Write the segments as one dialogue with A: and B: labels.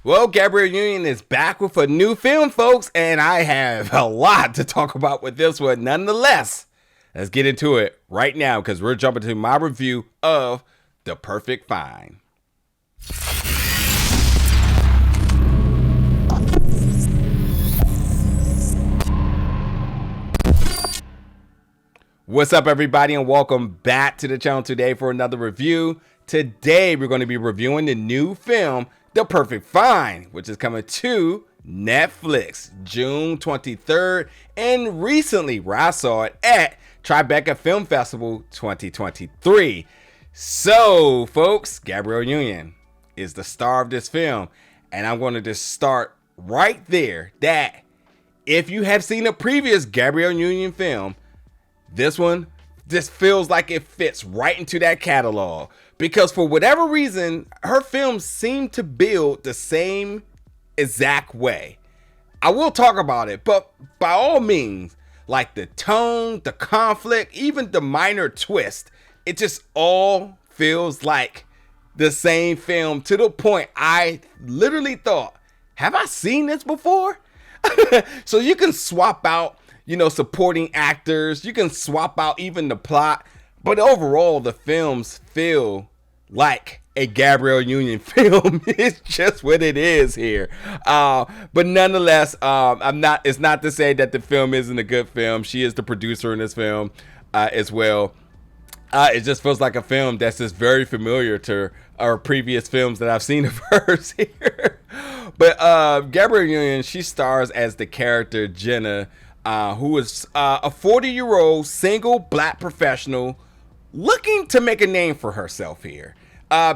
A: Well, Gabrielle Union is back with a new film, folks, and I have a lot to talk about with this one. Nonetheless, let's get into it right now because we're jumping to my review of The Perfect Fine. What's up, everybody, and welcome back to the channel today for another review. Today, we're going to be reviewing the new film, The Perfect Fine, which is coming to Netflix June 23rd, and recently, where I saw it at Tribeca Film Festival 2023. So, folks, Gabrielle Union is the star of this film, and I'm going to just start right there that if you have seen a previous Gabrielle Union film, this one just feels like it fits right into that catalog because for whatever reason, her films seem to build the same exact way. I will talk about it, but by all means, like the tone, the conflict, even the minor twist, it just all feels like the same film to the point I literally thought, have I seen this before? So you can swap out supporting actors. You can swap out even the plot. But overall, the films feel like a Gabrielle Union film. It's just what it is here. But nonetheless, it's not to say that the film isn't a good film. She is the producer in this film as well. It just feels like a film that's just very familiar to our previous films that I've seen of hers here. But Gabrielle Union, she stars as the character Jenna, who is a 40-year-old single black professional looking to make a name for herself here.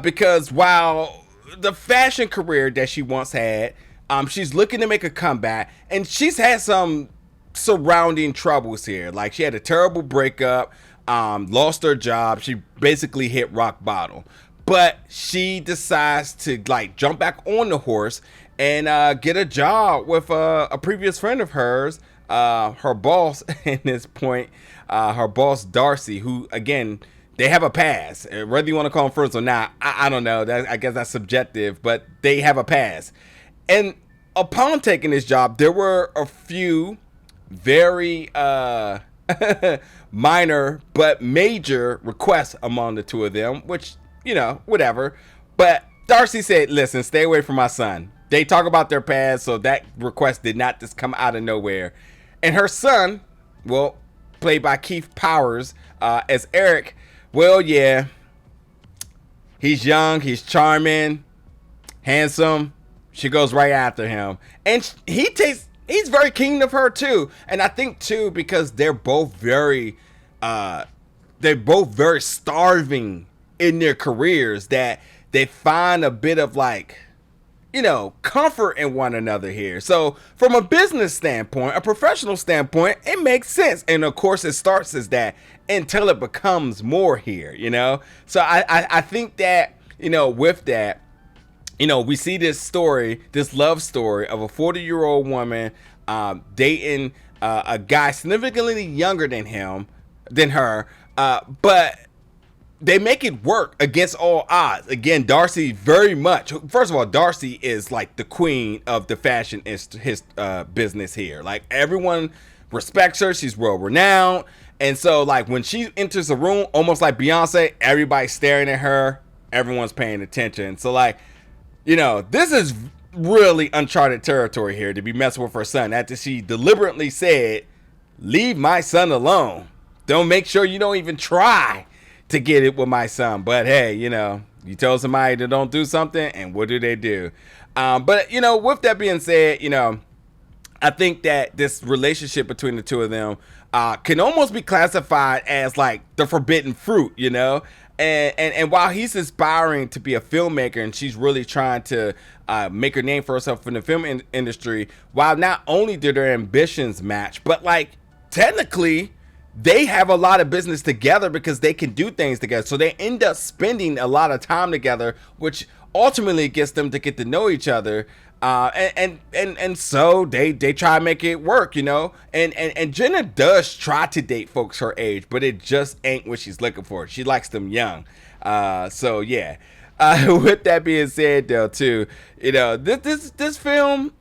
A: Because while the fashion career that she once had, she's looking to make a comeback, and she's had some surrounding troubles here. Like she had a terrible breakup, lost her job. She basically hit rock bottom. But she decides to jump back on the horse and get a job with a previous friend of hers. Her boss at this point, her boss Darcy, who again, they have a past. Whether you want to call them friends or not, I don't know. I guess that's subjective, but they have a past. And upon taking this job, there were a few very minor but major requests among the two of them, which, whatever. But Darcy said, listen, stay away from my son. They talk about their past, so that request did not just come out of nowhere. And her son, well, played by Keith Powers as Eric, well, yeah, he's young, he's charming, handsome. She goes right after him. And he's very keen of her, too. And I think, too, because they're both very starving in their careers that they find a bit of comfort in one another here. So from a business standpoint, a professional standpoint, it makes sense. And of course it starts as that until it becomes more here, So I think that, with that, we see this love story of a 40-year-old woman dating a guy significantly younger than her, but they make it work against all odds. Again, Darcy first of all, Darcy is like the queen of the fashion business here. Like everyone respects her. She's well renowned. And so when she enters a room, almost like Beyonce, everybody's staring at her. Everyone's paying attention. So this is really uncharted territory here to be messing with her son after she deliberately said, leave my son alone. Make sure you don't even try to get it with my son. But hey, you tell somebody to don't do something, and what do? But with that being said, I think that this relationship between the two of them can almost be classified as the forbidden fruit, and while he's aspiring to be a filmmaker and she's really trying to make her name for herself in the film industry, while not only do their ambitions match, but technically they have a lot of business together because they can do things together. So they end up spending a lot of time together, which ultimately gets them to get to know each other. And so they try to make it work, and Jenna does try to date folks her age, but it just ain't what she's looking for. She likes them young. So yeah. With that being said, though, too, this film,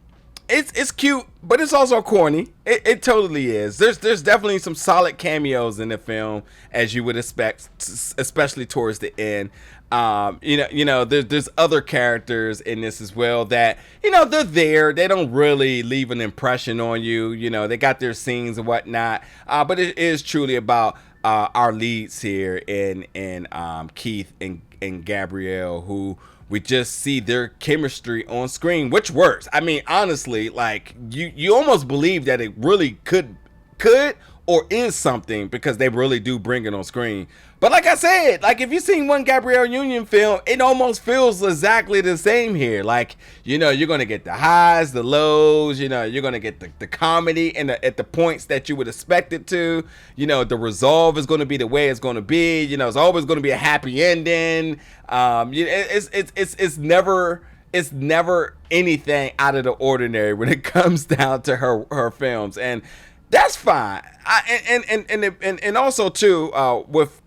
A: it's cute, but it's also corny. It totally is. There's definitely some solid cameos in the film, as you would expect, especially towards the end. There's other characters in this as well that, they're there. They don't really leave an impression on you. They got their scenes and whatnot. But it is truly about our leads here in Keith and Gabrielle, who we just see their chemistry on screen, which works. I mean, honestly, like you almost believe that it really could or is something, because they really do bring it on screen. But like I said, like if you've seen one Gabrielle Union film, it almost feels exactly the same here. Like, you're going to get the highs, the lows, you're going to get the comedy and at the points that you would expect it to. The resolve is going to be the way it's going to be. It's always going to be a happy ending. It's never anything out of the ordinary when it comes down to her films, and that's fine. And also too, with,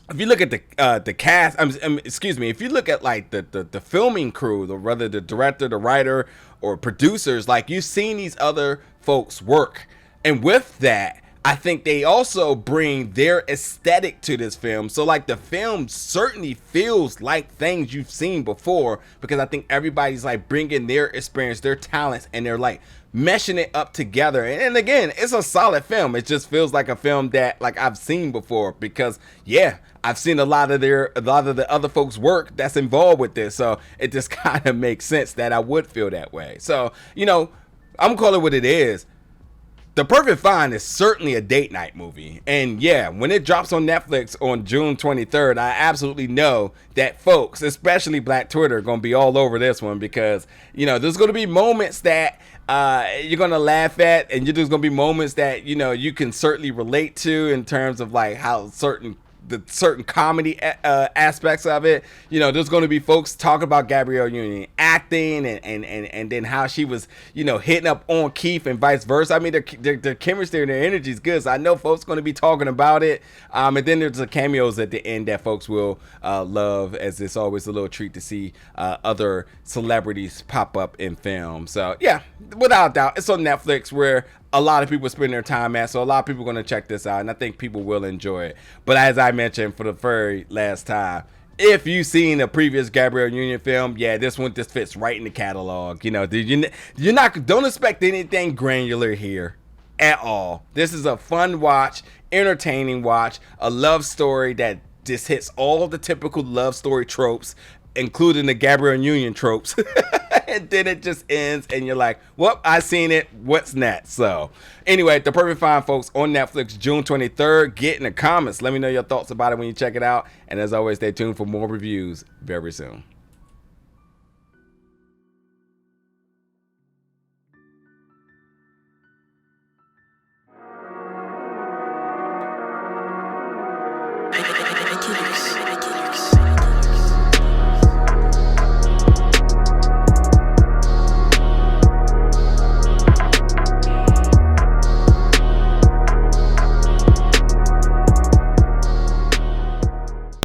A: if you look at the cast, excuse me, if you look at like the filming crew, whether the director, the writer, or producers, like you've seen these other folks work, and with that, I think they also bring their aesthetic to this film. So like the film certainly feels like things you've seen before, because I think everybody's like bringing their experience, their talents, and they're like meshing it up together. And again, it's a solid film. It just feels like a film that like I've seen before, because I've seen a lot of the other folks' work that's involved with this. So it just kind of makes sense that I would feel that way. So, I'm calling it what it is. The Perfect Find is certainly a date night movie. And yeah, when it drops on Netflix on June 23rd, I absolutely know that folks, especially Black Twitter, are going to be all over this one, because, there's going to be moments that you're going to laugh at, and there's going to be moments that, you can certainly relate to in terms of like how certain comedy aspects of it. There's going to be folks talking about Gabrielle Union acting and then how she was, hitting up on Keith and vice versa. I mean, their chemistry and their energy is good, so I know folks going to be talking about it. And then there's the cameos at the end that folks will love, as it's always a little treat to see other celebrities pop up in film. So yeah, without doubt, it's on Netflix, where a lot of people spend their time at, so a lot of people are going to check this out, and I think people will enjoy it. But as I mentioned for the very last time, if you've seen a previous Gabrielle Union film, this one just fits right in the catalog. Don't expect anything granular here at all. This is a fun watch, entertaining watch, a love story that just hits all the typical love story tropes, including the Gabrielle Union tropes. And then it just ends, and you're like, well, I seen it. What's next? So anyway, The Perfect Find, folks, on Netflix, June 23rd. Get in the comments. Let me know your thoughts about it when you check it out. And as always, stay tuned for more reviews very soon.